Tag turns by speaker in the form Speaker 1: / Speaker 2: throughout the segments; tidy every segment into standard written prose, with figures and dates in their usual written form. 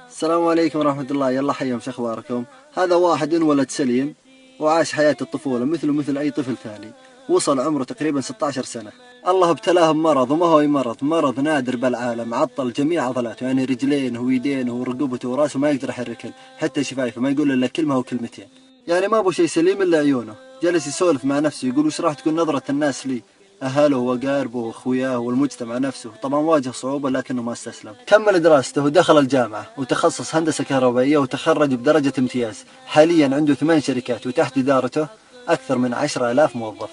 Speaker 1: السلام عليكم ورحمة الله. يلا حيهم، شو اخباركم؟ هذا واحد انولد سليم وعاش حياة الطفولة مثله مثل اي طفل ثاني. وصل عمره تقريبا 16 سنة. الله ابتلاه بمرض، وما هو مرض نادر بالعالم، عطل جميع عضلاته، يعني رجلينه ويدينه ورقبته وراسه ما يقدر يحركن، حتى شفايفه ما يقول الا كلمة او كلمتين. يعني ما ابو شيء سليم الا عيونه. جلس يسولف مع نفسه يقول وش راح تكون نظرة الناس لي، أهله وأقاربه وأخوياه والمجتمع نفسه. طبعا واجه صعوبة لكنه ما استسلم. كمل دراسته ودخل الجامعة وتخصص هندسة كهربائية وتخرج بدرجة امتياز. حاليا عنده 8 شركات وتحت إدارته أكثر من 10,000 موظف.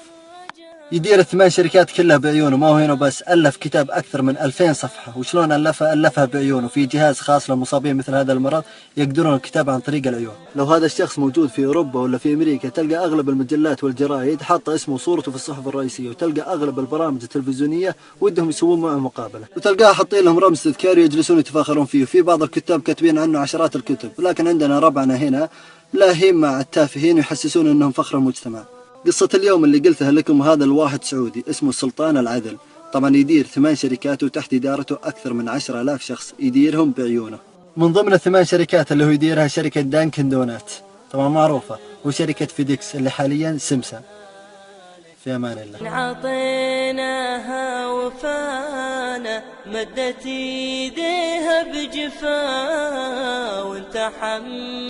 Speaker 1: يدير الثمان شركات كلها بعيونه. ما هو هنا بس، ألف كتاب أكثر من 2000 صفحة. وشلون ألفها بعيونه. في جهاز خاص للمصابين مثل هذا المرض يقدرون الكتابة عن طريق العيون. لو هذا الشخص موجود في أوروبا ولا في أمريكا تلقى أغلب المجلات والجرايد حاطة اسمه وصورته في الصحف الرئيسية، وتلقى أغلب البرامج التلفزيونية ودهم يسوون معه مقابلة، وتلقاها حاطين لهم رمز تذكاري يجلسون يتفاخرون فيه. وفي بعض الكتاب كاتبين عنه عشرات الكتب. لكن عندنا ربعنا هنا لاهين مع التافهين ويحسسون أنهم فخر المجتمع. قصة اليوم اللي قلتها لكم، هذا الواحد سعودي اسمه سلطان العدل. طبعا يدير 8 شركات وتحت إدارته أكثر من 10,000 شخص يديرهم بعيونه. من ضمن الثمان شركات اللي هو يديرها شركة دانكن دونات، طبعا معروفة، وشركة فيديكس اللي حاليا سمسم. في أمان الله.
Speaker 2: عطيناها وفانا، مدت ايديها بجفا وانت